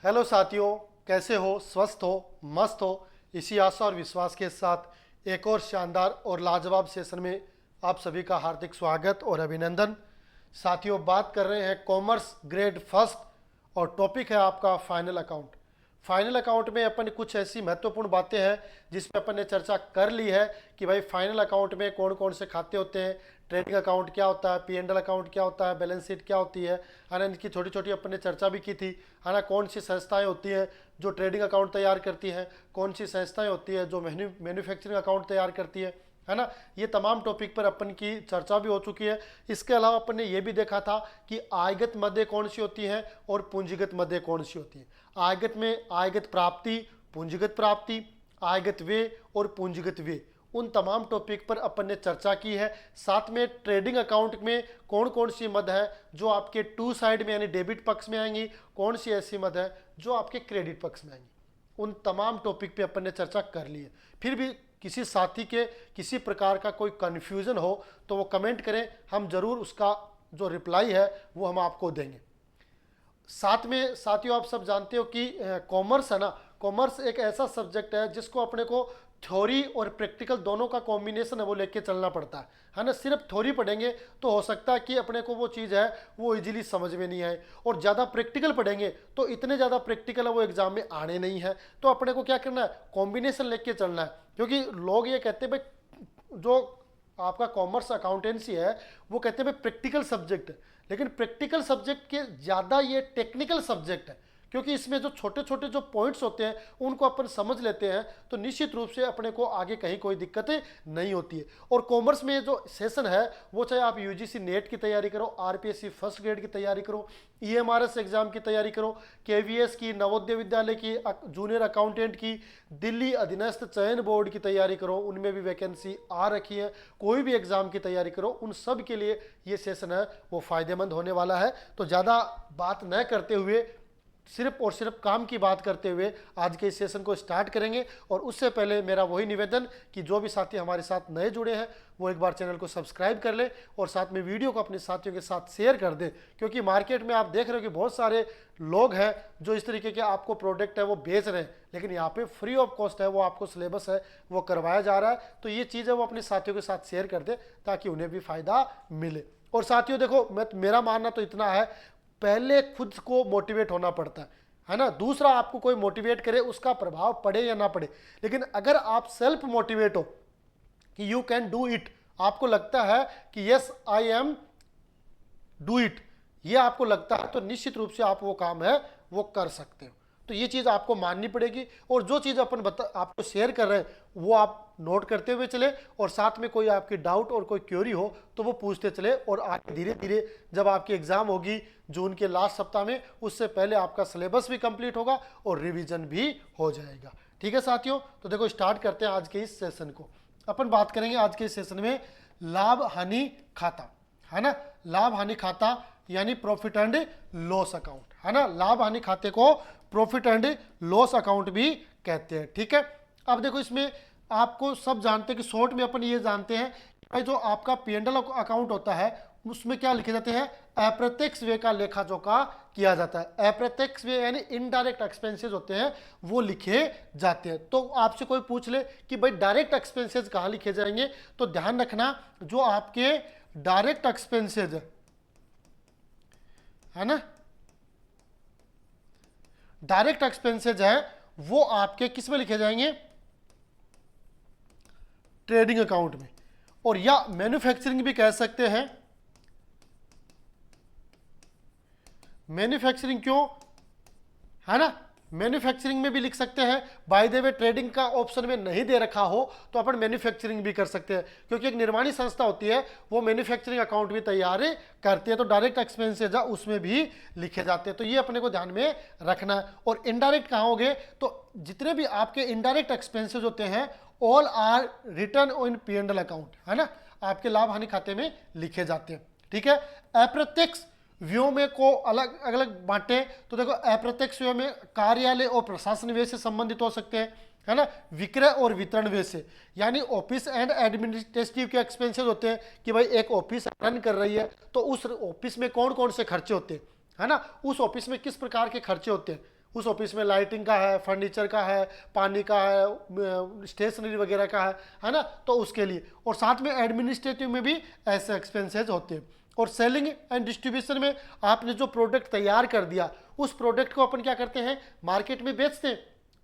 Hello साथियों, कैसे हो? स्वस्थ हो, मस्त हो? इसी आशा और विश्वास के साथ एक और शानदार और लाजवाब सेशन में आप सभी का हार्दिक स्वागत और अभिनंदन। साथियों, बात कर रहे हैं कॉमर्स ग्रेड फर्स्ट और टॉपिक है आपका फाइनल अकाउंट। फाइनल अकाउंट में अपन कुछ ऐसी महत्वपूर्ण बातें हैं जिसमें अपन ने चर्चा कर ली है कि भाई फाइनल अकाउंट में कौन कौन से खाते होते हैं, ट्रेडिंग अकाउंट क्या होता है, P&L अकाउंट क्या होता है, बैलेंस शीट क्या होती है ना। इनकी छोटी छोटी अपन ने चर्चा भी की थी, है ना। कौन सी संस्थाएं होती हैं जो ट्रेडिंग अकाउंट तैयार करती हैं, कौन सी संस्थाएं होती है जो मैन्युफैक्चरिंग अकाउंट तैयार करती है ना। ये तमाम टॉपिक पर अपन की चर्चा भी हो चुकी है। इसके अलावा अपन ने ये भी देखा था कि आयगत मदें कौन सी होती हैं और पूंजीगत मदें कौन सी होती हैं। आयगत में आयगत प्राप्ति, पूंजीगत प्राप्ति, आयगत व्यय और पूंजीगत व्यय, उन तमाम टॉपिक पर अपन ने चर्चा की है। साथ में ट्रेडिंग अकाउंट में कौन कौन सी मद है जो आपके टू साइड में यानी डेबिट पक्ष में आएंगी, कौन सी ऐसी मद है जो आपके क्रेडिट पक्ष में आएंगी। उन तमाम टॉपिक पे अपन ने चर्चा कर ली है। फिर भी किसी साथी के किसी प्रकार का कोई कन्फ्यूजन हो तो वो कमेंट करें, हम जरूर उसका जो रिप्लाई है वो हम आपको देंगे। साथ में साथियों, आप सब जानते हो कि कॉमर्स है ना, कॉमर्स एक ऐसा सब्जेक्ट है जिसको अपने को थ्योरी और प्रैक्टिकल दोनों का कॉम्बिनेशन है वो लेके चलना पड़ता है ना। सिर्फ थ्योरी पढ़ेंगे तो हो सकता है कि अपने को वो चीज़ है वो इजीली समझ में नहीं आए, और ज़्यादा प्रैक्टिकल पढ़ेंगे तो इतने ज़्यादा प्रैक्टिकल है वो एग्जाम में आने नहीं है। तो अपने को क्या करना है, कॉम्बिनेशन लेके चलना है। क्योंकि लोग ये कहते हैं भाई जो आपका कॉमर्स अकाउंटेंसी है वो कहते हैं भाई प्रैक्टिकल सब्जेक्ट है, लेकिन प्रैक्टिकल सब्जेक्ट के ज़्यादा ये टेक्निकल सब्जेक्ट है। क्योंकि इसमें जो छोटे छोटे जो पॉइंट्स होते हैं उनको अपन समझ लेते हैं तो निश्चित रूप से अपने को आगे कहीं कोई दिक्कतें नहीं होती है। और कॉमर्स में जो सेशन है वो चाहे आप यूजीसी नेट की तैयारी करो, आरपीएससी फर्स्ट ग्रेड की तैयारी करो, ईएमआरएस एग्जाम की तैयारी करो, केवीएस की, नवोदय विद्यालय की, जूनियर अकाउंटेंट की, दिल्ली अधीनस्थ चयन बोर्ड की तैयारी करो, उनमें भी वैकेंसी आ रखी है, कोई भी एग्जाम की तैयारी करो, उन सब के लिए ये सेशन है वो फायदेमंद होने वाला है। तो ज़्यादा बात न करते हुए सिर्फ और सिर्फ काम की बात करते हुए आज के इस सेशन को स्टार्ट करेंगे। और उससे पहले मेरा वही निवेदन कि जो भी साथी हमारे साथ नए जुड़े हैं वो एक बार चैनल को सब्सक्राइब कर ले और साथ में वीडियो को अपने साथियों के साथ शेयर कर दे। क्योंकि मार्केट में आप देख रहे हो कि बहुत सारे लोग हैं जो इस तरीके के आपको प्रोडक्ट है वो बेच रहे हैं, लेकिन यहाँ पे फ्री ऑफ कॉस्ट है वो आपको सिलेबस है वो करवाया जा रहा है। तो ये चीज़ है वो अपने साथियों के साथ शेयर कर दे ताकि उन्हें भी फायदा मिले। और साथियों देखो, मेरा मानना तो इतना है, पहले खुद को मोटिवेट होना पड़ता है ना। दूसरा आपको कोई मोटिवेट करे उसका प्रभाव पड़े या ना पड़े, लेकिन अगर आप सेल्फ मोटिवेट हो कि यू कैन डू इट, आपको लगता है कि yes I am do it, ये आपको लगता है तो निश्चित रूप से आप वो काम है वो कर सकते हो। तो ये चीज़ आपको माननी पड़ेगी। और जो चीज़ अपन आपको शेयर कर रहे हैं वो आप नोट करते हुए चले, और साथ में कोई आपकी डाउट और कोई क्वेरी हो तो वो पूछते चले। और आगे धीरे धीरे जब आपकी एग्जाम होगी जून के लास्ट सप्ताह में, उससे पहले आपका सिलेबस भी कंप्लीट होगा और रिवीजन भी हो जाएगा। ठीक है साथियों, तो देखो स्टार्ट करते हैं आज के इस सेशन को। अपन बात करेंगे आज के इस सेशन में लाभ हानि खाता, है ना। लाभ हानि खाता यानी प्रॉफिट एंड लॉस अकाउंट, है ना। लाभ हानि खाते को प्रॉफिट एंड लॉस अकाउंट भी कहते हैं। ठीक है, अब देखो इसमें आपको सब जानते हैं कि शॉर्ट में अपन ये जानते हैं कि जो आपका P&L अकाउंट होता है उसमें क्या लिखे जाते हैं, अप्रत्यक्ष व्यय का लेखा जोखा किया जाता है। अप्रत्यक्ष व्यय यानी इनडायरेक्ट एक्सपेंसेस होते हैं वो लिखे जाते हैं। तो आपसे कोई पूछ ले कि भाई डायरेक्ट एक्सपेंसेस कहाँ लिखे जाएंगे, तो ध्यान रखना जो आपके डायरेक्ट एक्सपेंसेस है ना, डायरेक्ट एक्सपेंसेस है वो आपके किस में लिखे जाएंगे, ट्रेडिंग अकाउंट में। और या मैन्युफैक्चरिंग भी कह सकते हैं। मैन्युफैक्चरिंग क्यों, है ना, मैन्युफैक्चरिंग में भी लिख सकते हैं। बाय द वे ट्रेडिंग का ऑप्शन में नहीं दे रखा हो तो अपन मैन्युफैक्चरिंग भी कर सकते हैं, क्योंकि एक निर्माणी संस्था होती है वो मैन्युफैक्चरिंग अकाउंट भी तैयार करती है। तो डायरेक्ट एक्सपेंसेज उसमें भी लिखे जाते हैं, तो ये अपने को ध्यान में रखना है। और इनडायरेक्ट कहाँ हो गए, तो जितने भी आपके इनडायरेक्ट एक्सपेंसेज होते हैं all are return in P&L account, है ना, आपके लाभ हानि खाते में लिखे जाते हैं। ठीक है, अप्रत्यक्ष व्ययों में को अलग अलग बांटे, तो देखो अप्रत्यक्ष व्यय में कार्यालय और प्रशासन व्यय से संबंधित हो सकते हैं, है ना। विक्रय और वितरण व्यय से, यानी ऑफिस एंड एडमिनिस्ट्रेटिव के एक्सपेंसेस होते हैं कि भाई एक ऑफिस रन कर रही है तो उस ऑफिस में कौन कौन से खर्चे होते हैं, है ना, उस ऑफिस में किस प्रकार के खर्चे होते हैं उस ऑफिस में लाइटिंग का है, फर्नीचर का है, पानी का है, स्टेशनरी वगैरह का है ना, तो उसके लिए। और साथ में एडमिनिस्ट्रेटिव में भी ऐसे एक्सपेंसेस होते हैं। और सेलिंग एंड डिस्ट्रीब्यूशन में आपने जो प्रोडक्ट तैयार कर दिया, उस प्रोडक्ट को अपन क्या करते हैं, मार्केट में बेचते हैं,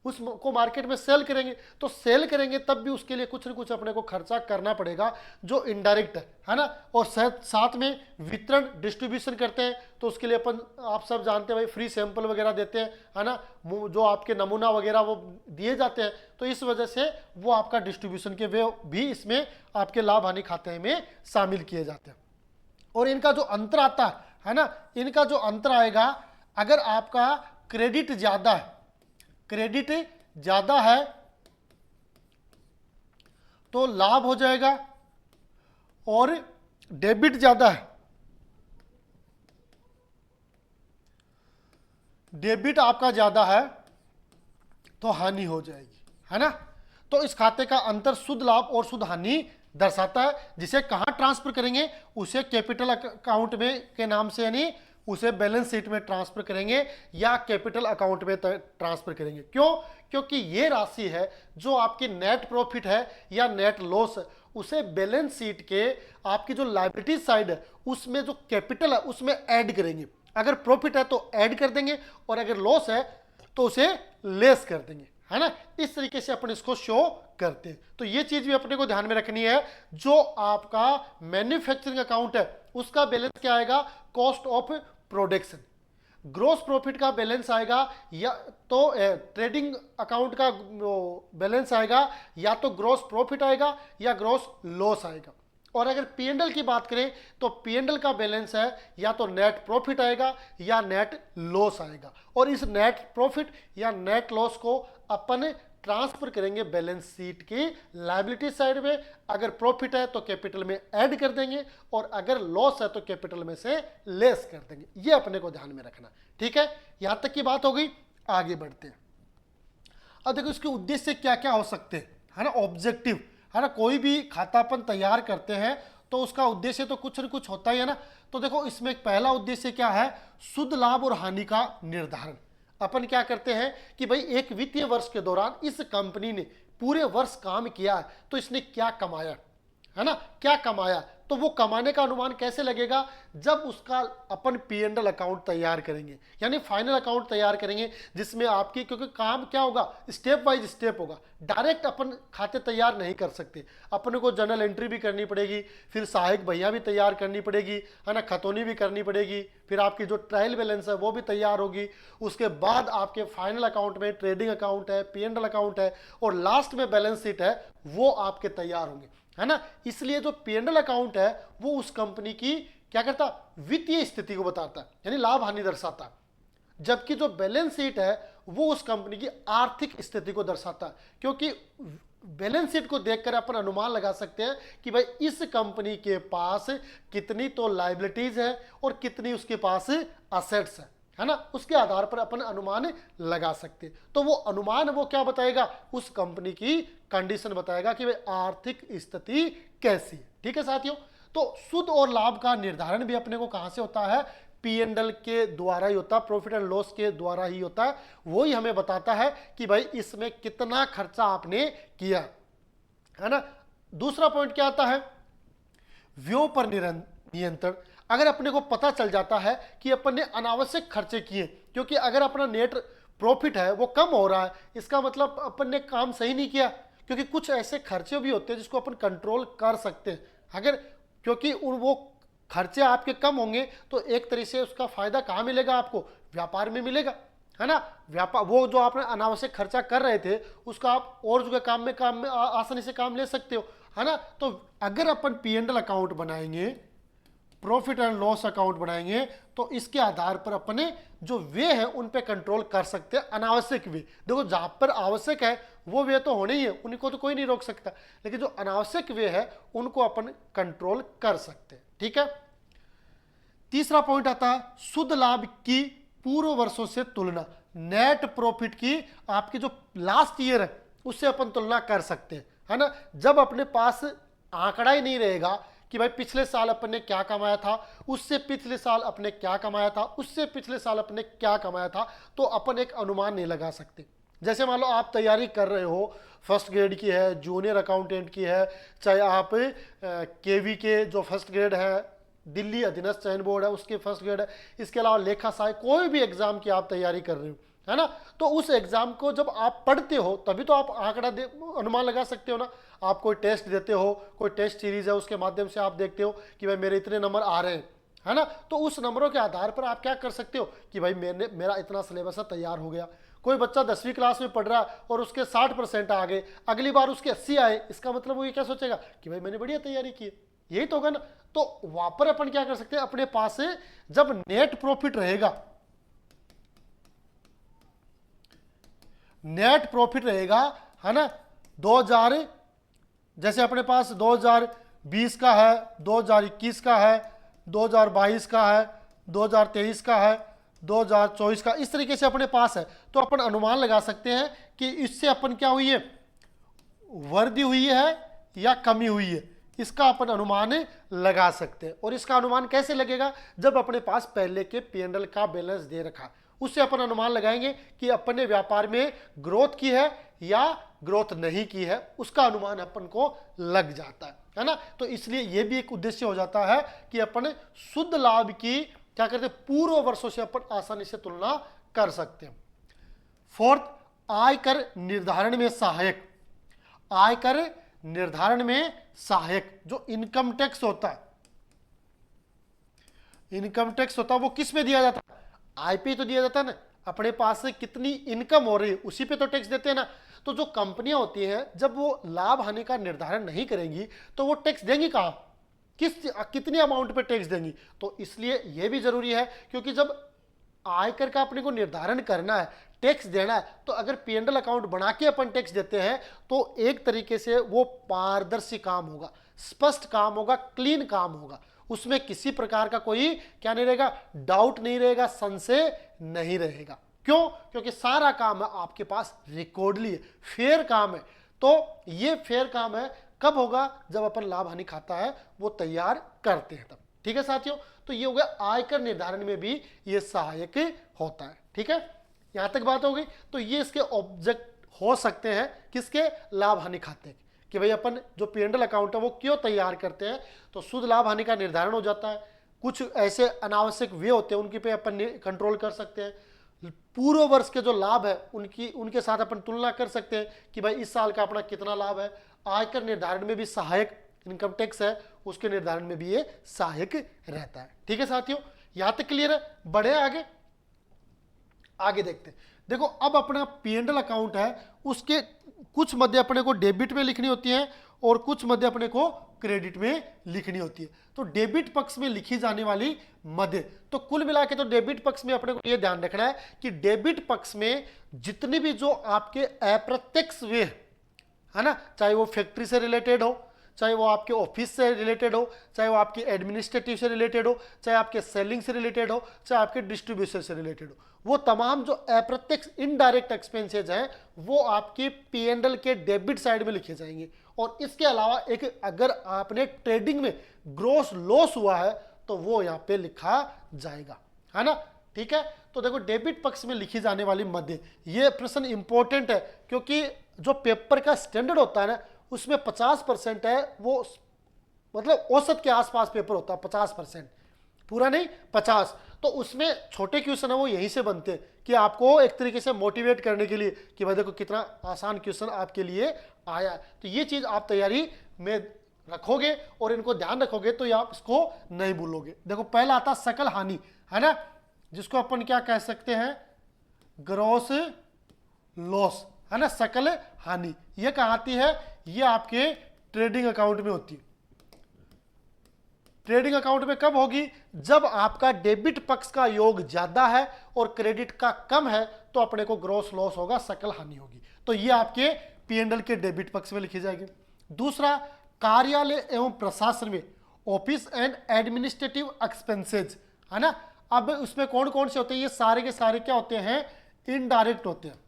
उसको मार्केट में सेल करेंगे। तो सेल करेंगे तब भी उसके लिए कुछ न कुछ अपने को खर्चा करना पड़ेगा जो इनडायरेक्ट है ना। और साथ में वितरण डिस्ट्रीब्यूशन करते हैं, तो उसके लिए अपन, आप सब जानते हैं भाई, फ्री सैंपल वगैरह देते हैं, है ना, जो आपके नमूना वगैरह वो दिए जाते हैं। तो इस वजह से वो आपका डिस्ट्रीब्यूशन के वे भी इसमें आपके लाभ हानि खाते में शामिल किए जाते हैं। और इनका जो अंतर आता है ना, इनका जो अंतर आएगा, अगर आपका क्रेडिट ज्यादा है, क्रेडिट ज्यादा है तो लाभ हो जाएगा, और डेबिट ज्यादा है, डेबिट आपका ज्यादा है तो हानि हो जाएगी, है ना। तो इस खाते का अंतर शुद्ध लाभ और शुद्ध हानि दर्शाता है, जिसे कहां ट्रांसफर करेंगे, उसे कैपिटल अकाउंट में के नाम से, यानी उसे बैलेंस शीट में ट्रांसफर करेंगे या कैपिटल अकाउंट में ट्रांसफर करेंगे। क्यों? क्योंकि ये राशि है जो आपकी नेट प्रॉफिट है या नेट लॉस है, उसे बैलेंस शीट के आपकी जो लायबिलिटी साइड है उसमें जो कैपिटल है उसमें ऐड करेंगे। अगर प्रॉफिट है तो ऐड कर देंगे, और अगर लॉस है तो उसे लेस कर देंगे, है ना। इस तरीके से अपन इसको शो करते हैं। तो ये चीज भी अपने को ध्यान में रखनी है। जो आपका मैन्युफैक्चरिंग अकाउंट है उसका बैलेंस क्या आएगा, cost of production. Gross profit का बैलेंस आएगा, या तो ट्रेडिंग अकाउंट का बैलेंस आएगा, या तो ग्रोस प्रॉफिट आएगा या ग्रोस लॉस आएगा। और अगर पी&एल की बात करें तो पी&एल का बैलेंस है या तो नेट प्रॉफिट आएगा या नेट लॉस आएगा। और इस नेट प्रॉफिट या नेट लॉस को अपन ट्रांसफर करेंगे बैलेंस शीट की लायबिलिटी साइड में। अगर प्रॉफिट है तो कैपिटल में ऐड कर देंगे, और अगर लॉस है तो कैपिटल में से लेस कर देंगे। ये अपने को ध्यान में रखना, ठीक है। यहां तक की बात हो गई, आगे बढ़ते हैं। अब देखो इसके उद्देश्य क्या क्या हो सकते हैं, है ना, ऑब्जेक्टिव, है ना। कोई भी खाता अपन तैयार करते हैं तो उसका उद्देश्य तो कुछ न कुछ होता ही है ना। तो देखो इसमें पहला उद्देश्य क्या है, शुद्ध लाभ और हानि का निर्धारण। अपन क्या करते हैं कि भाई एक वित्तीय वर्ष के दौरान इस कंपनी ने पूरे वर्ष काम किया है तो इसने क्या कमाया, है ना, क्या कमाया। तो वो कमाने का अनुमान कैसे लगेगा, जब उसका अपन पी&एल अकाउंट तैयार करेंगे, यानी फाइनल अकाउंट तैयार करेंगे, जिसमें आपकी, क्योंकि काम क्या होगा, स्टेप बाय स्टेप होगा। डायरेक्ट अपन खाते तैयार नहीं कर सकते, अपने को जर्नल एंट्री भी करनी पड़ेगी, फिर सहायक भैया भी तैयार करनी पड़ेगी, है ना, खतौनी भी करनी पड़ेगी, फिर आपकी जो ट्रायल बैलेंस है वो भी तैयार होगी। उसके बाद आपके फाइनल अकाउंट में ट्रेडिंग अकाउंट है, पी&एल अकाउंट है, और लास्ट में बैलेंस शीट है, वो आपके तैयार होंगे, है ना। इसलिए जो पी&एल अकाउंट है वो उस कंपनी की क्या करता, वित्तीय स्थिति को बताता है, यानी लाभ हानि दर्शाता है। जबकि जो बैलेंस शीट है वो उस कंपनी की आर्थिक स्थिति को दर्शाता है। क्योंकि बैलेंस शीट को देखकर अपन अनुमान लगा सकते हैं कि भाई इस कंपनी के पास कितनी तो लायबिलिटीज है और कितनी उसके पास असेट्स है ना। उसके आधार पर अपन अनुमान लगा सकते हैं। तो वो अनुमान वो क्या बताएगा, उस कंपनी की कंडीशन बताएगा कि भाई आर्थिक स्थिति कैसी है, ठीक है साथियों। तो शुद्ध और लाभ का निर्धारण भी अपने को कहां से होता है, पी&एल के द्वारा ही होता है, प्रॉफिट एंड लॉस के द्वारा ही होता है। वो ही हमें बताता है कि भाई इसमें कितना खर्चा आपने किया, है ना। दूसरा पॉइंट क्या आता है, व्यय पर नियंत्रण। अगर अपने को पता चल जाता है कि अपन ने अनावश्यक खर्चे किए, क्योंकि अगर अपना नेट प्रॉफिट है वो कम हो रहा है, इसका मतलब अपन ने काम सही नहीं किया। क्योंकि कुछ ऐसे खर्चे भी होते हैं जिसको अपन कंट्रोल कर सकते हैं, अगर, क्योंकि वो खर्चे आपके कम होंगे तो एक तरह से उसका फायदा कहाँ मिलेगा, आपको व्यापार में मिलेगा, है ना। व्यापार, वो जो आपने अनावश्यक खर्चा कर रहे थे उसका आप और जो काम में आसानी से काम ले सकते हो, है ना। तो अगर अपन पी&एल अकाउंट बनाएंगे, प्रॉफिट एंड लॉस अकाउंट बनाएंगे, तो इसके आधार पर अपने जो वे है उन पे कंट्रोल कर सकते हैं, अनावश्यक वे। देखो जहां पर आवश्यक है वो वे तो होने ही है, उनको तो कोई नहीं रोक सकता, लेकिन जो अनावश्यक वे है उनको अपन कंट्रोल कर सकते हैं, ठीक है। तीसरा पॉइंट आता है शुद्ध लाभ की पूर्व वर्षों से तुलना। नेट प्रॉफिट की आपकी जो लास्ट ईयर है उससे अपन तुलना कर सकते हैं, है ना। जब अपने पास आंकड़ा ही नहीं रहेगा कि भाई पिछले साल अपन ने क्या कमाया था, उससे पिछले साल अपने क्या कमाया था, उससे पिछले साल अपने क्या कमाया था, तो अपन एक अनुमान नहीं लगा सकते। जैसे मान लो आप तैयारी कर रहे हो, फर्स्ट ग्रेड की है, जूनियर अकाउंटेंट की है, चाहे आप केवी के जो फर्स्ट ग्रेड है, दिल्ली अधीनस्थ चयन बोर्ड है उसके फर्स्ट ग्रेड है, इसके अलावा लेखा सहायक, कोई भी एग्जाम की आप तैयारी कर रहे हो, है ना, तो उस एग्जाम को जब आप पढ़ते हो तभी तो आप आंकड़ा अनुमान लगा सकते हो ना। आप कोई टेस्ट देते हो, कोई टेस्ट सीरीज है, उसके माध्यम से आप देखते हो कि भाई मेरे इतने नंबर आ रहे हैं, है ना, तो उस नंबरों के आधार पर आप क्या कर सकते हो कि भाई मेरा इतना सिलेबस तैयार हो गया। कोई बच्चा 10वीं क्लास में पढ़ रहा है और उसके 60% आ गए, अगली बार उसके 80 आए, इसका मतलब वो ये क्या सोचेगा कि भाई मैंने बढ़िया तैयारी की है, यही तो होगा ना। तो वहां पर अपन क्या कर सकते हैं, अपने पास से जब नेट प्रॉफिट रहेगा, नेट प्रॉफिट रहेगा, है ना, 2000, जैसे अपने पास 2020 का है, 2021 का है, 2022 का है, 2023 का है, 2024 का, इस तरीके से अपने पास है, तो अपन अनुमान लगा सकते हैं कि इससे अपन क्या हुई है, वृद्धि हुई है या कमी हुई है, इसका अपन अनुमान लगा सकते हैं। और इसका अनुमान कैसे लगेगा, जब अपने पास पहले के P&L का बैलेंस दे रखा, उससे अपन अनुमान लगाएंगे कि अपन ने व्यापार में ग्रोथ की है या ग्रोथ नहीं की है, उसका अनुमान अपन को लग जाता है ना। तो इसलिए यह भी एक उद्देश्य हो जाता है कि अपन शुद्ध लाभ की क्या करते हैं, पूर्व वर्षों से अपन आसानी से तुलना कर सकते हैं। फोर्थ, आयकर निर्धारण में सहायक, आयकर निर्धारण में सहायक जो इनकम टैक्स होता है, इनकम टैक्स होता है वो किस में दिया जाता है, आय पे तो दिया जाता है ना, अपने पास से कितनी इनकम हो रही है उसी पे तो टैक्स देते हैं ना। तो जो कंपनियां होती हैं जब वो लाभ हानि का निर्धारण नहीं करेंगी तो वो टैक्स देंगी कहां, कितनी अमाउंट पे टैक्स देंगी। तो इसलिए यह भी जरूरी है, क्योंकि जब आयकर का अपने को निर्धारण करना है, टैक्स देना है, तो अगर P&L अकाउंट बना के अपन टैक्स देते हैं तो एक तरीके से वो पारदर्शी काम होगा, स्पष्ट काम होगा, क्लीन काम होगा, उसमें किसी प्रकार का कोई क्या नहीं रहेगा, डाउट नहीं रहेगा, संशय नहीं रहेगा। क्यों, क्योंकि सारा काम है आपके पास रिकॉर्डली है, फेयर काम है। तो ये फेयर काम है कब होगा, जब अपन लाभ हानि खाता है वो तैयार करते हैं तब। ठीक है साथियों, तो ये हो गया आयकर निर्धारण में भी ये सहायक होता है। ठीक है, यहां तक बात हो गई। तो ये इसके ऑब्जेक्ट हो सकते हैं किसके, लाभ हानि खाते के, कि भाई अपन जो P&L अकाउंट है वो क्यों तैयार करते हैं, तो शुद्ध लाभ हानि का निर्धारण हो जाता है। कुछ ऐसे अनावश्यक वे होते हैं उनकी पे अपन कंट्रोल कर सकते हैं। पूर्व वर्ष के जो लाभ है उनके साथ अपन तुलना कर सकते हैं कि भाई इस साल का अपना कितना लाभ है। आयकर निर्धारण में भी सहायक, इनकम टैक्स है उसके निर्धारण में भी ये सहायक रहता है। ठीक है साथियों, यहां तक क्लियर है। बढ़े आगे, आगे देखते हैं। देखो अब अपना P&L अकाउंट है, उसके कुछ मध्य अपने को डेबिट में लिखनी होती है और कुछ मध्य अपने को क्रेडिट में लिखनी होती है। तो डेबिट पक्ष में लिखी जाने वाली मध्य, तो कुल मिला के तो डेबिट पक्ष में अपने को यह ध्यान रखना है कि डेबिट पक्ष में जितने भी जो आपके अप्रत्यक्ष व्यय है ना, चाहे वो फैक्ट्री से रिलेटेड हो, चाहे वो आपके ऑफिस से रिलेटेड हो, चाहे वो आपके एडमिनिस्ट्रेटिव से रिलेटेड हो, चाहे आपके सेलिंग से रिलेटेड हो, चाहे आपके डिस्ट्रीब्यूशन से रिलेटेड हो, वो तमाम जो अप्रत्यक्ष इनडायरेक्ट एक्सपेंसेज हैं वो आपके P&L के डेबिट साइड में लिखे जाएंगे। और इसके अलावा एक अगर आपने ट्रेडिंग में ग्रोस लॉस हुआ है तो वो यहाँ पे लिखा जाएगा, है ना। ठीक है, तो देखो डेबिट पक्ष में लिखी जाने वाली मध्य, ये प्रश्न इंपॉर्टेंट है क्योंकि जो पेपर का स्टैंडर्ड होता है ना उसमें 50% है, वो मतलब औसत के आसपास पेपर होता है, 50%, पूरा नहीं 50। तो उसमें छोटे क्वेश्चन है वो यहीं से बनते हैं कि आपको एक तरीके से मोटिवेट करने के लिए कि भाई देखो कितना आसान क्वेश्चन आपके लिए आया है। तो ये चीज आप तैयारी में रखोगे और इनको ध्यान रखोगे तो आप इसको नहीं भूलोगे। देखो पहला आता सकल हानि, है ना, जिसको अपन क्या कह सकते हैं, ग्रॉस लॉस, है ना, सकल हानि। ये कहाँ आती है, ये आपके ट्रेडिंग अकाउंट में होती है। ट्रेडिंग अकाउंट में कब होगी, जब आपका डेबिट पक्ष का योग ज्यादा है और क्रेडिट का कम है तो अपने को ग्रॉस लॉस होगा, सकल हानि होगी। तो ये आपके P&L के डेबिट पक्ष में लिखी जाएगी। दूसरा, कार्यालय एवं प्रशासन में ऑफिस एंड एडमिनिस्ट्रेटिव एक्सपेंसेज, है ना। अब उसमें कौन कौन से होते हैं, ये सारे के सारे क्या होते हैं, इनडायरेक्ट होते हैं,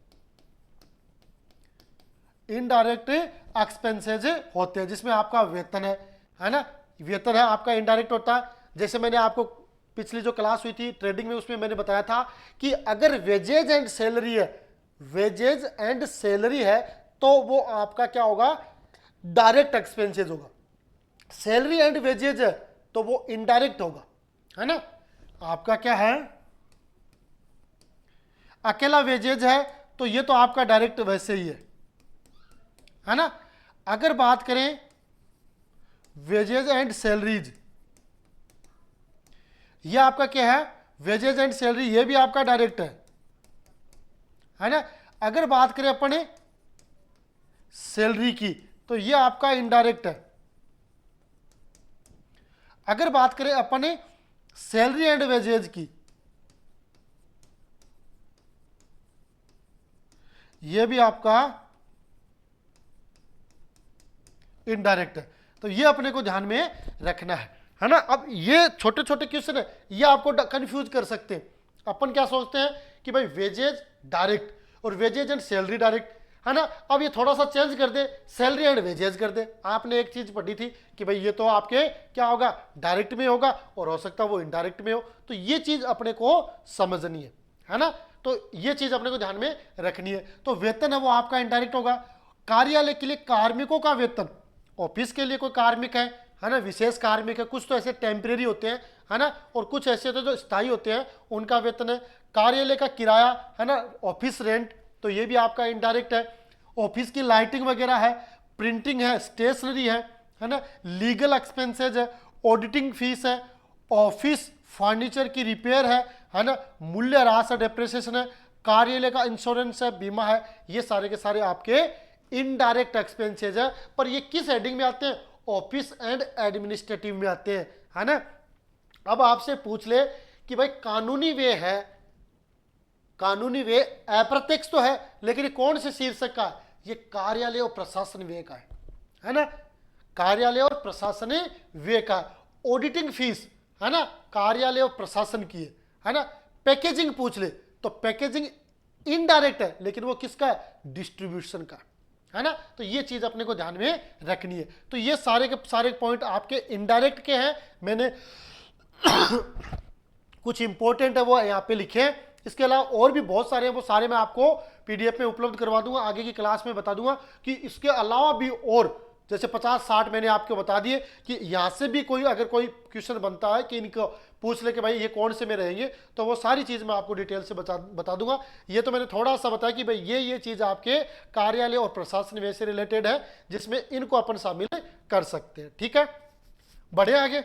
इनडायरेक्ट एक्सपेंसेज होते हैं, जिसमें आपका वेतन है ना, वेतन है आपका इनडायरेक्ट होता है। जैसे मैंने आपको पिछली जो क्लास हुई थी ट्रेडिंग में, उसमें मैंने बताया था कि अगर वेजेज एंड सैलरी है, वेजेज एंड सैलरी है, तो वो आपका क्या होगा, डायरेक्ट एक्सपेंसेस होगा। सैलरी एंड वेजेज है तो वो इनडायरेक्ट होगा, है ना। आपका क्या है, अकेला वेजेज है तो ये तो आपका डायरेक्ट वैसे ही है ना। अगर बात करें वेजेज एंड सैलरीज, ये आपका क्या है, वेजेज एंड सैलरी, ये भी आपका डायरेक्ट है ना। अगर बात करें अपने सैलरी की तो ये आपका इनडायरेक्ट है। अगर बात करें अपने सैलरी एंड वेजेज की, ये भी आपका इनडायरेक्ट है। तो ये अपने को ध्यान में रखना है ना। अब ये छोटे छोटे क्वेश्चन है, ये आपको कंफ्यूज कर सकते हैं। अपन क्या सोचते हैं कि भाई वेजेज डायरेक्ट और वेजेज एंड सैलरी डायरेक्ट, है ना। अब ये थोड़ा सा चेंज कर दे, सैलरी एंड वेजेज कर दे। आपने एक चीज पढ़ी थी कि भाई ये तो आपके क्या होगा, डायरेक्ट में होगा, और हो सकता है वो इनडायरेक्ट में हो। तो ये चीज अपने को समझनी है ना। तो ये चीज अपने को ध्यान में रखनी है। तो वेतन है वो आपका इनडायरेक्ट होगा। कार्यालय के लिए कार्मिकों का वेतन, ऑफिस के लिए कोई कार्मिक है ना, विशेष कार्मिक है, कुछ तो ऐसे टेम्परेरी होते हैं, है ना, और कुछ ऐसे होते हैं जो स्थायी होते हैं, उनका वेतन है। कार्यालय का किराया, है ना, ऑफिस रेंट, तो ये भी आपका इनडायरेक्ट है। ऑफिस की लाइटिंग वगैरह है, प्रिंटिंग है, स्टेशनरी है ना, लीगल एक्सपेंसेज है, ऑडिटिंग फीस है, ऑफिस फर्नीचर की रिपेयर है ना, मूल्य ह्रास है, डेप्रिसिएशन है, कार्यालय का इंश्योरेंस है, बीमा है। ये सारे के सारे आपके इनडायरेक्ट एक्सपेंसेज है। पर ये किस हेडिंग में आते हैं, ऑफिस एंड एडमिनिस्ट्रेटिव में आते हैं, है ना। अब आपसे पूछ ले कि भाई कानूनी वे है, कानूनी वे अप्रत्यक्ष तो है, लेकिन ये कौन से शीर्षक का है, ये कार्यालय और प्रशासन व्यय का है ना, कार्यालय और प्रशासन व्यय का। ऑडिटिंग फीस, है ना, कार्यालय और प्रशासन की है ना। पैकेजिंग पूछ ले तो पैकेजिंग इनडायरेक्ट है, लेकिन वो किसका है, डिस्ट्रीब्यूशन का, है ना। तो ये चीज अपने को ध्यान में रखनी है। तो ये सारे के सारे पॉइंट आपके इनडायरेक्ट के हैं। मैंने कुछ इंपॉर्टेंट है वो यहाँ पे लिखे हैं, इसके अलावा और भी बहुत सारे हैं, वो सारे मैं आपको पीडीएफ में उपलब्ध करवा दूंगा, आगे की क्लास में बता दूंगा कि इसके अलावा भी और जैसे 50-60 मैंने आपको बता दिए कि यहाँ से भी कोई अगर कोई क्वेश्चन बनता है कि इनको पूछ ले कि भाई ये कौन से में रहेंगे, तो वो सारी चीज़ मैं आपको डिटेल से बता दूंगा। ये तो मैंने थोड़ा सा बताया कि भाई ये चीज़ आपके कार्यालय और प्रशासन व्यय से रिलेटेड है, जिसमें इनको अपन शामिल कर सकते हैं। ठीक है, बढ़े आगे।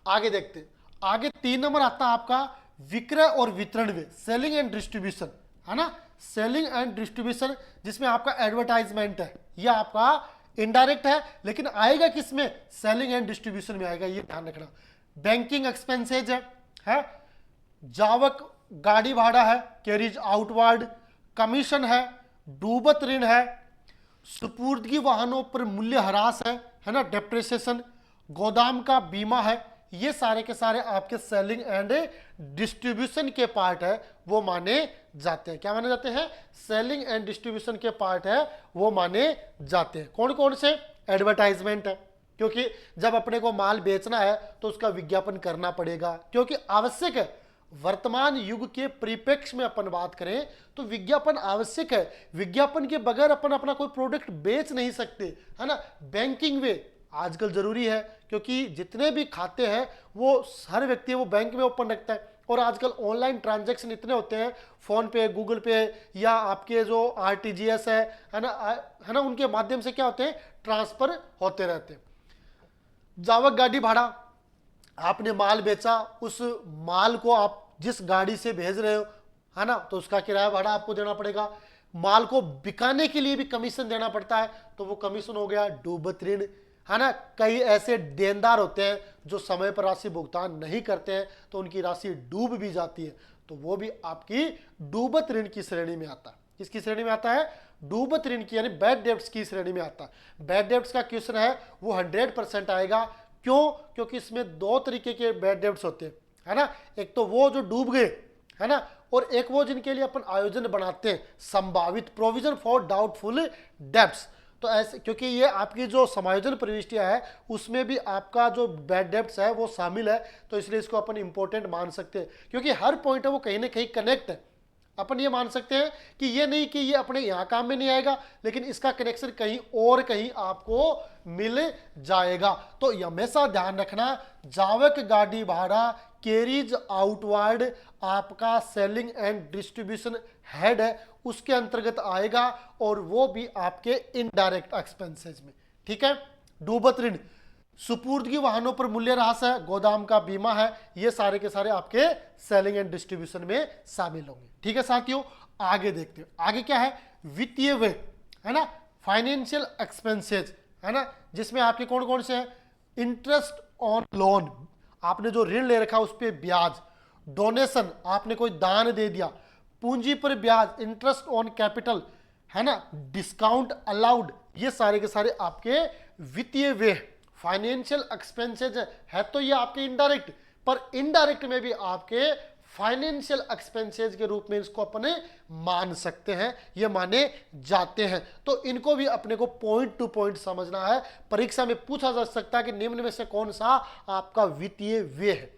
आगे देखते हैं, आगे 3 नंबर आता है आपका विक्रय और वितरण व्यय, सेलिंग एंड डिस्ट्रीब्यूशन, है ना। सेलिंग एंड डिस्ट्रीब्यूशन, जिसमें आपका एडवर्टाइजमेंट है, यह आपका इनडायरेक्ट है, लेकिन आएगा किसमें, सेलिंग एंड डिस्ट्रीब्यूशन में आएगा, ये ध्यान रखना। बैंकिंग एक्सपेंसेज है, जावक गाड़ी भाड़ा है, कैरिज आउटवार्ड, कमीशन है, डूबत ऋण है, सुपुर्दगी वाहनों पर मूल्य ह्रास है ना, डेप्रिसिएशन, गोदाम का बीमा है। ये सारे के सारे आपके सेलिंग एंड डिस्ट्रीब्यूशन के पार्ट है, वो माने जाते हैं। क्या माने जाते हैं, सेलिंग एंड डिस्ट्रीब्यूशन के पार्ट है, वो माने जाते हैं। कौन कौन से, एडवर्टाइजमेंट है, क्योंकि जब अपने को माल बेचना है तो उसका विज्ञापन करना पड़ेगा, क्योंकि आवश्यक है। वर्तमान युग के परिप्रेक्ष्य में अपन बात करें तो विज्ञापन आवश्यक है। विज्ञापन के बगैर अपन अपना कोई प्रोडक्ट बेच नहीं सकते, है ना। बैंकिंग वे आजकल जरूरी है, क्योंकि जितने भी खाते हैं वो हर व्यक्ति वो बैंक में ओपन रखता है, और आजकल ऑनलाइन ट्रांजैक्शन इतने होते हैं, फोन पे, गूगल पे, या आपके जो आरटीजीएस है ना, उनके माध्यम से क्या होते हैं, ट्रांसफर होते रहते हैं। जावक गाड़ी भाड़ा, आपने माल बेचा, उस माल को आप जिस गाड़ी से भेज रहे हो, है ना, तो उसका किराया भाड़ा आपको देना पड़ेगा। माल को बिकाने के लिए भी कमीशन देना पड़ता है, तो वो कमीशन हो गया डूबत ऋण, है ना। कई ऐसे देनदार होते हैं जो समय पर राशि भुगतान नहीं करते हैं, तो उनकी राशि डूब भी जाती है, तो वो भी आपकी डूबत ऋण की श्रेणी में आता है। किसकी श्रेणी में आता है, डूबत ऋण की, यानी बैड डेब्ट्स की श्रेणी में आता है। बैड डेब्ट्स का क्वेश्चन है वो 100% आएगा। क्यों, क्योंकि इसमें 2 तरीके के बैड डेब्ट्स होते हैं, है ना। एक तो वो जो डूब गए, है ना, और एक वो जिनके लिए अपन आयोजन बनाते हैं, संभावित प्रोविजन फॉर डाउटफुल डेब्ट्स। तो ऐसे, क्योंकि ये आपकी जो समायोजन प्रविष्टियां है उसमें भी आपका जो बैड डेब्ट्स है वो शामिल है, तो इसलिए इसको अपन इंपॉर्टेंट मान सकते हैं, क्योंकि हर पॉइंट है वो कहीं ना कहीं कनेक्ट है। अपन ये मान सकते हैं कि ये नहीं कि ये अपने यहाँ काम में नहीं आएगा, लेकिन इसका कनेक्शन कहीं और कहीं आपको मिल जाएगा। तो ये हमेशा ध्यान रखना, जावक गाड़ी भाड़ा कैरीज आउटवर्ड आपका सेलिंग एंड डिस्ट्रीब्यूशन हेड है उसके अंतर्गत आएगा, और वो भी आपके इनडायरेक्ट एक्सपेंसेस में। ठीक है। डूबत ऋण, सुपुर्दगी वाहनों पर मूल्य ह्रास है, गोदाम का बीमा है, ये सारे के सारे आपके सेलिंग एंड डिस्ट्रीब्यूशन में शामिल होंगे। ठीक है साथियों, आगे देखते हैं। आगे क्या है, वित्तीय व्यय है ना, फाइनेंशियल एक्सपेंसेस है ना, जिसमें आपके कौन कौन से हैं, इंटरेस्ट ऑन लोन, आपने जो ऋण ले रखा उस पर ब्याज, डोनेशन आपने कोई दान दे दिया, पूंजी पर ब्याज, इंटरेस्ट ऑन कैपिटल है ना, डिस्काउंट अलाउड, ये सारे के सारे आपके वित्तीय व्यय फाइनेंशियल एक्सपेंसेस है। तो ये आपके इनडायरेक्ट, पर इनडायरेक्ट में भी आपके फाइनेंशियल एक्सपेंसेस के रूप में इसको अपने मान सकते हैं, ये माने जाते हैं। तो इनको भी अपने को पॉइंट टू पॉइंट समझना है। परीक्षा में पूछा जा सकता है कि निम्न में से कौन सा आपका वित्तीय व्यय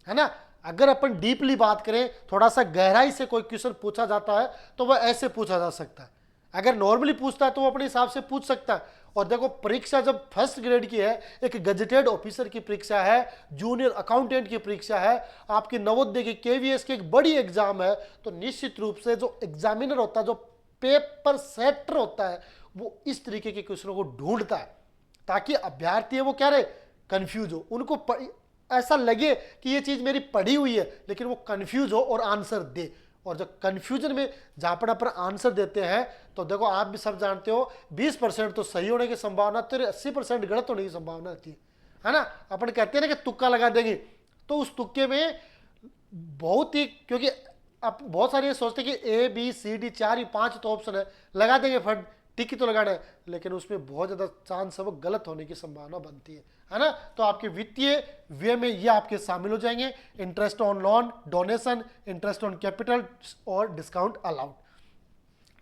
है ना। अगर अपन डीपली बात करें, थोड़ा सा गहराई से कोई क्वेश्चन पूछा जाता है तो वह ऐसे पूछा जा सकता है। अगर नॉर्मली पूछता है तो वो अपने हिसाब से पूछ सकता है। और देखो, परीक्षा जब फर्स्ट ग्रेड की है, एक गजेटेड ऑफिसर की परीक्षा है, जूनियर अकाउंटेंट की परीक्षा है, आपकी नवोदय की केवीएस की एक बड़ी एग्जाम है, तो निश्चित रूप से जो एग्जामिनर होता है, जो पेपर सेटर होता है, वो इस तरीके के क्वेश्चनों को ढूंढता है ताकि अभ्यर्थी है वो क्या रहे, कंफ्यूज हो, उनको ऐसा लगे कि ये चीज मेरी पढ़ी हुई है, लेकिन वो कंफ्यूज हो और आंसर दे। और जब कंफ्यूजन में जहां पर आंसर देते हैं, तो देखो आप भी सब जानते हो 20% तो सही होने की संभावना, तो 80% गलत होने की संभावना होती है ना। अपन कहते हैं ना कि तुक्का लगा देंगे, तो उस तुक्के में बहुत ही, क्योंकि अब बहुत सारे ये सोचते हैं कि ए बी सी डी 4 या 5 तो ऑप्शन है, लगा देंगे फट, टिक तो लगाना है, लेकिन उसमें बहुत ज्यादा चांस है वो गलत होने की संभावना बनती है ना। तो आपके वित्तीय व्यय में ये आपके शामिल हो जाएंगे, interest on loan, donation, interest on capital और डिस्काउंट अलाउड।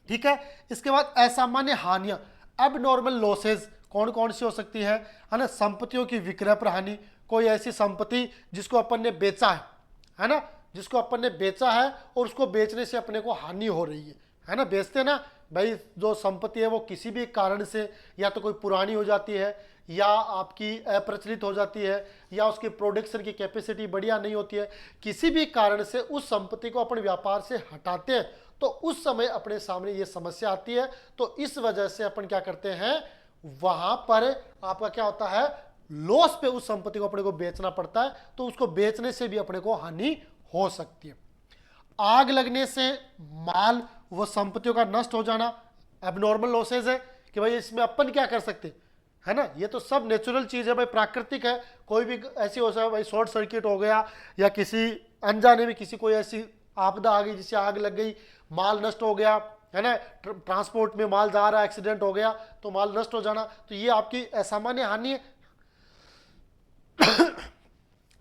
ठीक है। इसके बाद असामान्य हानियां, अब नॉर्मल लॉसेज कौन कौन सी हो सकती है ना, संपत्तियों की विक्रय पर हानि, कोई ऐसी संपत्ति जिसको अपन ने बेचा है ना, जिसको अपन ने बेचा है और उसको बेचने से अपने को हानि हो रही है ना। बेचते ना भाई, जो संपत्ति है वो किसी भी कारण से या तो कोई पुरानी हो जाती है, या आपकी अप्रचलित हो जाती है, या उसकी प्रोडक्शन की कैपेसिटी बढ़िया नहीं होती है, किसी भी कारण से उस संपत्ति को अपने व्यापार से हटाते हैं, तो उस समय अपने सामने ये समस्या आती है। तो इस वजह से अपन क्या करते हैं, वहां पर आपका क्या होता है, लॉस पे उस संपत्ति को अपने को बेचना पड़ता है, तो उसको बेचने से भी अपने को हानि हो सकती है। आग लगने से माल व संपत्तियों का नष्ट हो जाना एबनॉर्मल लॉसेज है, कि भाई इसमें अपन क्या कर सकते है ना, ये तो सब नेचुरल चीज है भाई, प्राकृतिक है, कोई भी ऐसी हो सकता है भाई, शॉर्ट सर्किट हो गया, या किसी अनजाने में किसी कोई ऐसी आपदा आ गई जिससे आग लग गई, माल नष्ट हो गया है ना, ट्रांसपोर्ट में माल जा रहा है, एक्सीडेंट हो गया तो माल नष्ट हो जाना, तो ये आपकी असामान्य हानि है।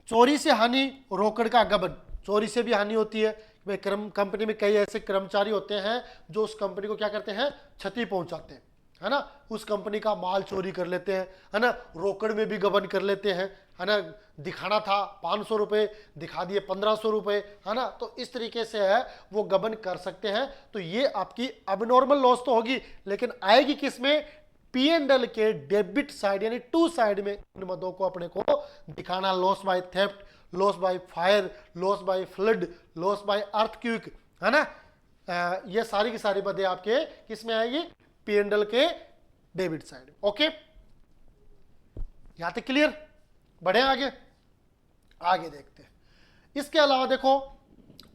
चोरी से हानि, रोकड़ का गबन, चोरी से भी हानि होती है। भाई कंपनी में कई ऐसे कर्मचारी होते हैं जो उस कंपनी को क्या करते हैं, क्षति पहुंचाते हैं है ना, उस कंपनी का माल चोरी कर लेते हैं है ना, रोकड़ में भी गबन कर लेते हैं है ना, दिखाना था 500 रुपये दिखा दिए 1500 रुपये है ना, तो इस तरीके से है वो गबन कर सकते हैं। तो ये आपकी अबनॉर्मल लॉस तो होगी, लेकिन आएगी किस में, P&L के डेबिट साइड, यानी टू साइड में इन मदों को अपने को दिखाना, loss by theft, loss by fire, loss by flood, loss by earthquake है ना, ये सारी की सारी मदें आपके किस में आएगी, P&L के डेबिट साइड। ओके, यहां तक क्लियर, बढ़े आगे, आगे देखते हैं। इसके अलावा देखो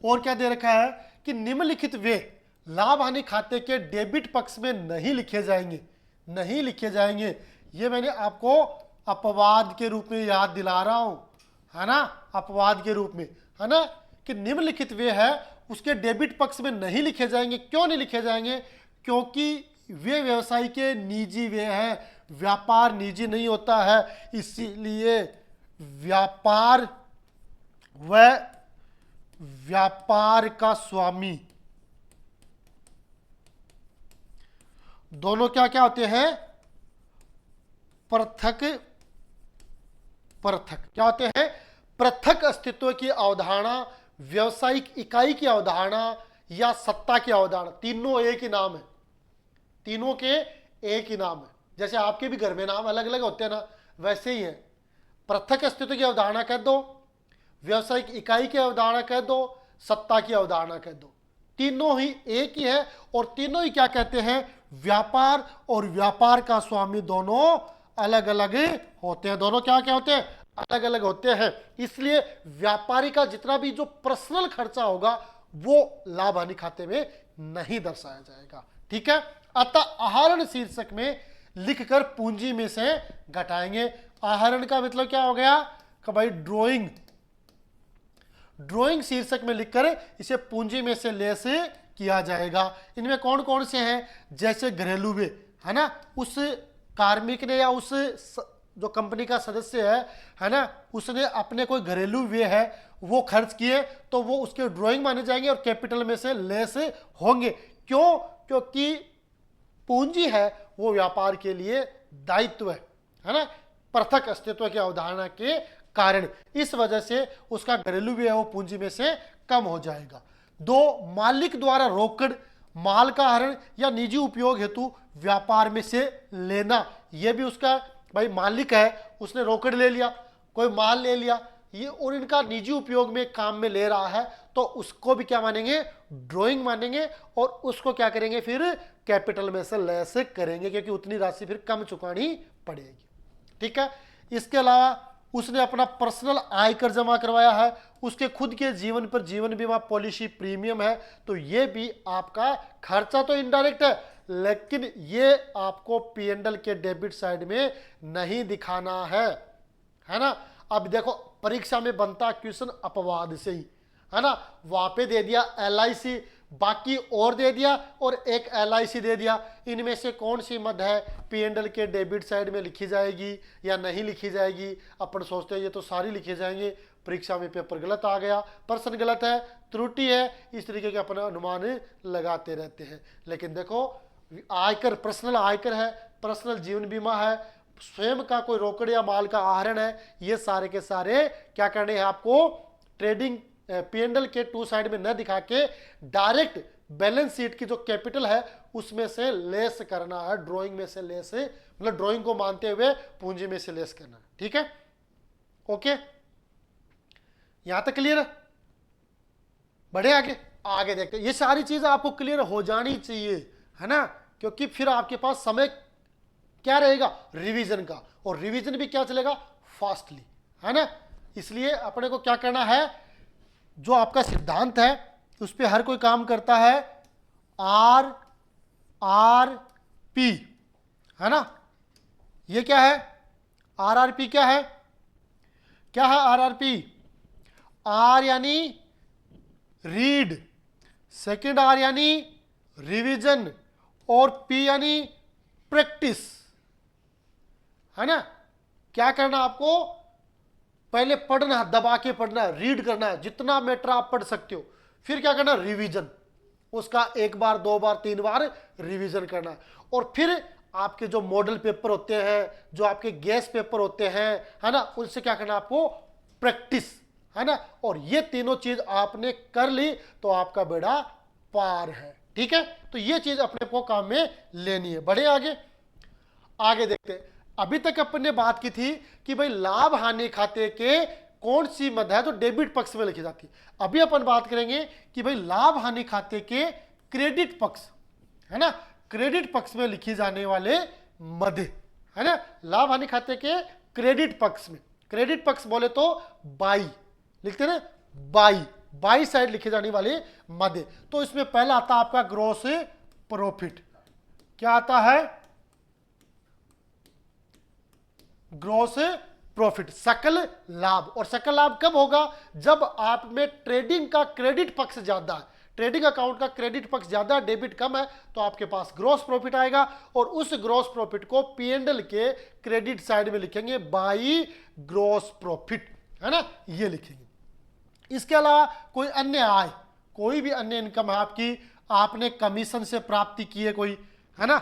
और क्या दे रखा है कि निम्नलिखित व्यय लाभ हानि खाते के डेबिट पक्ष में नहीं लिखे जाएंगे, नहीं लिखे जाएंगे। ये मैंने आपको अपवाद के रूप में याद दिला रहा हूं है ना, अपवाद के रूप में है ना, कि निम्नलिखित व्यय है उसके डेबिट पक्ष में नहीं लिखे जाएंगे। क्यों नहीं लिखे जाएंगे, क्योंकि वे व्यवसाय के निजी व्यय है, व्यापार निजी नहीं होता है, इसीलिए व्यापार व व्यापार का स्वामी दोनों क्या क्या होते हैं, पृथक पृथक क्या होते हैं? पृथक अस्तित्व की अवधारणा, व्यवसायिक इकाई की अवधारणा या सत्ता की अवधारणा, तीनों एक ही नाम है, तीनों के एक ही नाम है। जैसे आपके भी घर में नाम अलग अलग होते हैं ना, वैसे ही है। पृथक अस्तित्व की अवधारणा कह दो, व्यवसायिक इकाई की अवधारणा कह दो, सत्ता की अवधारणा कह दो, तीनों ही एक ही है। और तीनों ही क्या कहते हैं? व्यापार और व्यापार का स्वामी दोनों अलग अलग होते हैं। दोनों क्या क्या होते हैं? अलग अलग होते हैं। इसलिए व्यापारी का जितना भी जो पर्सनल खर्चा होगा वो लाभ हानि खाते में नहीं दर्शाया जाएगा। ठीक है। अतः आहरण शीर्षक में लिखकर पूंजी में से घटाएंगे। आहरण का मतलब क्या हो गया कि भाई ड्राइंग, ड्राइंग शीर्षक में लिखकर इसे पूंजी में से लेस किया जाएगा। इनमें कौन कौन से हैं? जैसे घरेलू व्यय है ना, उस कार्मिक ने या उस जो कंपनी का सदस्य है ना, उसने अपने कोई घरेलू व्यय है वो खर्च किए तो वो उसके ड्राइंग माने जाएंगे और कैपिटल में से लेस होंगे। क्यों? क्योंकि पूंजी है वो व्यापार के लिए दायित्व है ना, पृथक अस्तित्व की अवधारणा के कारण। इस वजह से उसका घरेलू व्यय वो पूंजी में से कम हो जाएगा। 2, मालिक द्वारा रोकड़, माल का हरण या निजी उपयोग हेतु व्यापार में से लेना। यह भी उसका भाई मालिक है, उसने रोकड़ ले लिया, कोई माल ले लिया, ये और इनका निजी उपयोग में काम में ले रहा है तो उसको भी क्या मानेंगे? ड्राइंग मानेंगे और उसको क्या करेंगे? फिर कैपिटल में से लेस करेंगे, क्योंकि उतनी राशि फिर कम चुकानी पड़ेगी। ठीक है। इसके अलावा उसने अपना पर्सनल आयकर जमा करवाया है, उसके खुद के जीवन पर जीवन बीमा पॉलिसी प्रीमियम है, तो ये भी आपका खर्चा तो इनडायरेक्ट है, लेकिन ये आपको P&L के डेबिट साइड में नहीं दिखाना है ना। अब देखो परीक्षा में बनता क्वेश्चन अपवाद से ही है ना, वहां पे दे दिया LIC, बाकी और दे दिया और एक LIC दे दिया। इनमें से कौन सी मद है P&L के डेबिट साइड में लिखी जाएगी या नहीं लिखी जाएगी? अपन सोचते हैं ये तो सारी लिखी जाएंगे, परीक्षा में पेपर गलत आ गया, प्रश्न गलत है, त्रुटि है, इस तरीके के अपन अनुमान लगाते रहते हैं। लेकिन देखो आयकर, पर्सनल आयकर है, पर्सनल जीवन बीमा है, स्वयं का कोई रोकड़ या माल का आहरण है, ये सारे के सारे क्या करने हैं आपको? ट्रेडिंग P&L के 2 साइड में न दिखा के डायरेक्ट बैलेंस शीट की जो कैपिटल है उसमें से लेस करना है, ड्राइंग में से लेस, मतलब ड्राइंग को मानते हुए पूंजी में से लेस करना है। ठीक है, ओके, यहां तक क्लियर है? बढ़े आगे, आगे देखते हैं। ये सारी चीज आपको क्लियर हो जानी चाहिए है ना, क्योंकि फिर आपके पास समय क्या रहेगा? रिवीजन का, और रिवीजन भी क्या चलेगा? फास्टली, है ना। इसलिए अपने को क्या करना है? जो आपका सिद्धांत है उस पर हर कोई काम करता है, RRP है ना। ये क्या है? RRP क्या है? क्या है RRP? R यानी रीड, सेकंड R यानी रिवीजन, और P यानी प्रैक्टिस, है ना। क्या करना आपको? पहले पढ़ना है, दबा के पढ़ना है, रीड करना है, जितना मैटर आप पढ़ सकते हो। फिर क्या करना? रिवीजन, उसका 1 बार 2 बार 3 बार रिवीजन करना है। और फिर आपके जो मॉडल पेपर होते हैं, जो आपके गैस पेपर होते हैं, है ना, उनसे क्या करना आपको? प्रैक्टिस, है ना। और ये तीनों चीज आपने कर ली तो आपका बेड़ा पार है। ठीक है, तो ये चीज अपने को काम में लेनी है। बढ़े आगे, आगे देखते हैं। अभी तक अपन ने बात की थी कि भाई लाभ हानि खाते के कौन सी मद है जो डेबिट पक्ष में लिखी जाती है। अभी अपन बात करेंगे कि भाई लाभ हानि खाते के क्रेडिट पक्ष, है ना, क्रेडिट पक्ष में लिखी जाने वाले मद, है ना। लाभ हानि खाते के क्रेडिट पक्ष में, क्रेडिट पक्ष बोले तो बाई लिखते हैं ना, बाई साइड लिखे जाने वाले मद। तो इसमें पहला आता है आपका ग्रॉस प्रॉफिट। क्या आता है? ग्रॉस प्रॉफिट, सकल लाभ। और सकल लाभ कब होगा? जब आप में ट्रेडिंग का क्रेडिट पक्ष ज्यादा है, ट्रेडिंग अकाउंट का क्रेडिट पक्ष ज्यादा, डेबिट कम है, तो आपके पास ग्रॉस प्रॉफिट आएगा। और उस ग्रॉस प्रॉफिट को P&L के क्रेडिट साइड में लिखेंगे बाई ग्रॉस प्रॉफिट, है ना, ये लिखेंगे। इसके अलावा कोई अन्य आय, कोई भी अन्य इनकम है आपकी, आपने कमीशन से प्राप्ति की है कोई, है ना,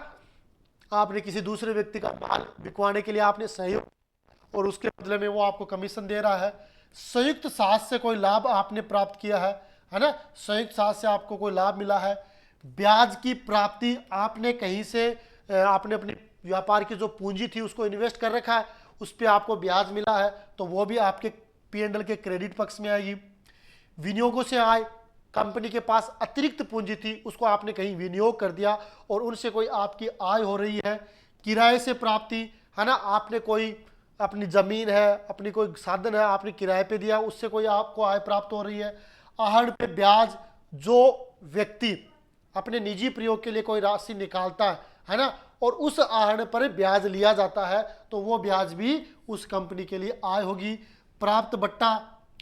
आपने किसी दूसरे व्यक्ति का माल बिकवाने के लिए आपने सहयोग और उसके बदले में वो आपको कमीशन दे रहा है। संयुक्त साहस से कोई लाभ आपने प्राप्त किया है ना, संयुक्त साहस से आपको कोई लाभ मिला है। ब्याज की प्राप्ति, आपने कहीं से आपने अपनी व्यापार की जो पूंजी थी उसको इन्वेस्ट कर रखा है, उस पर आपको ब्याज मिला है, तो वो भी आपके P&L के क्रेडिट पक्ष में आएगी। विनियोगों से आय, कंपनी के पास अतिरिक्त पूंजी थी, उसको आपने कहीं विनियोग कर दिया और उनसे कोई आपकी आय हो रही है। किराए से प्राप्ति, है ना, आपने कोई अपनी जमीन है, अपनी कोई साधन है, आपने किराए पे दिया, उससे कोई आपको आय प्राप्त हो रही है। आहरण पे ब्याज, जो व्यक्ति अपने निजी प्रयोग के लिए कोई राशि निकालता है ना, और उस आहरण पर ब्याज लिया जाता है, तो वो ब्याज भी उस कंपनी के लिए आय होगी। प्राप्त बट्टा,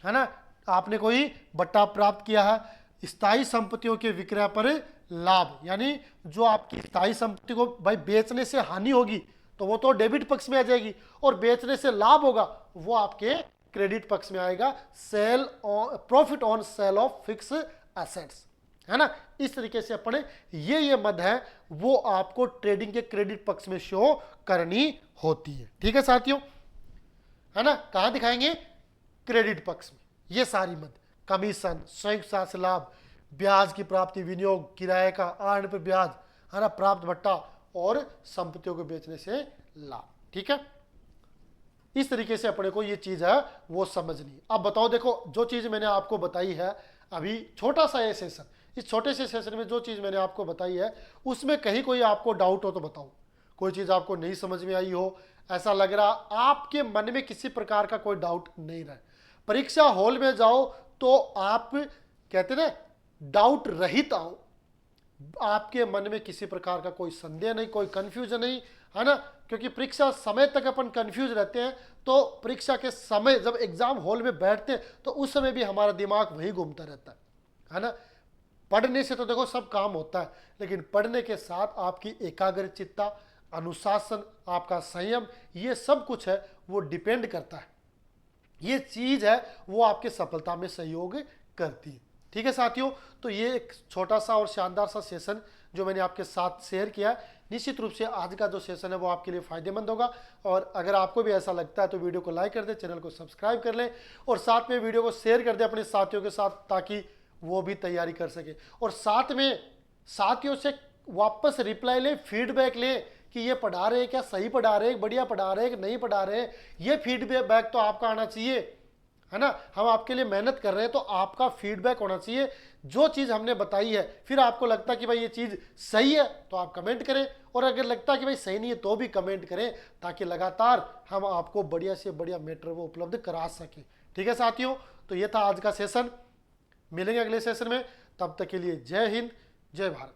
है ना, आपने कोई बट्टा प्राप्त किया है। स्थायी संपत्तियों के विक्रय पर लाभ, यानी जो आपकी स्थायी संपत्ति को भाई बेचने से हानि होगी तो वो तो डेबिट पक्ष में आ जाएगी, और बेचने से लाभ होगा वो आपके क्रेडिट पक्ष में आएगा। Sale, profit on sale of fix assets, है ना। इस तरीके से अपने ये मद है वो आपको ट्रेडिंग के क्रेडिट पक्ष में शो करनी होती है। ठीक है साथियों, है ना। कहां दिखाएंगे? क्रेडिट पक्ष में। ये सारी मद, कमीशन, संयुक्त साहस लाभ, ब्याज की प्राप्ति, विनियोग, किराए का, आहरण पर ब्याज, है ना, प्राप्त भट्टा और संपत्तियों को बेचने से लाभ। ठीक है, इस तरीके से अपने को ये चीज है वो समझनी। अब बताओ, देखो जो चीज मैंने आपको बताई है अभी, छोटा सा ये सेशन, इस छोटे से सेशन में जो चीज मैंने आपको बताई है उसमें कहीं कोई आपको डाउट हो तो बताओ। कोई चीज आपको नहीं समझ में आई हो, ऐसा लग रहा आपके मन में किसी प्रकार का कोई डाउट नहीं रहे, परीक्षा हॉल में जाओ तो आप कहते ना डाउट रहित आओ, आपके मन में किसी प्रकार का कोई संदेह नहीं, कोई कंफ्यूजन नहीं, है ना। क्योंकि परीक्षा समय तक अपन कंफ्यूज रहते हैं, तो परीक्षा के समय जब एग्जाम हॉल में बैठते हैं तो उस समय भी हमारा दिमाग वही घूमता रहता है ना। पढ़ने से तो देखो सब काम होता है, लेकिन पढ़ने के साथ आपकी एकाग्रचित्ता, अनुशासन, आपका संयम, ये सब कुछ है वो डिपेंड करता है। ये चीज है वो आपके सफलता में सहयोग करती है। ठीक है साथियों, तो ये एक छोटा सा और शानदार सा सेशन जो मैंने आपके साथ शेयर किया है, निश्चित रूप से आज का जो सेशन है वो आपके लिए फायदेमंद होगा। और अगर आपको भी ऐसा लगता है तो वीडियो को लाइक कर दे, चैनल को सब्सक्राइब कर ले और साथ में वीडियो को शेयर कर दे अपने साथियों के साथ, ताकि वो भी तैयारी कर सके। और साथ में साथियों से वापस रिप्लाई ले, फीडबैक ले कि ये पढ़ा रहे हैं क्या, सही पढ़ा रहे हैं, बढ़िया पढ़ा रहे हैं कि नहीं पढ़ा रहे हैं। ये फीडबैक तो आपका आना चाहिए, है ना। हम आपके लिए मेहनत कर रहे हैं तो आपका फीडबैक होना चाहिए। जो चीज़ हमने बताई है, फिर आपको लगता है कि भाई ये चीज़ सही है तो आप कमेंट करें, और अगर लगता है कि भाई सही नहीं है तो भी कमेंट करें, ताकि लगातार हम आपको बढ़िया से बढ़िया मैटर वो उपलब्ध करा सकें। ठीक है साथियों, तो ये था आज का सेशन। मिलेंगे अगले सेशन में, तब तक के लिए जय हिंद, जय भारत।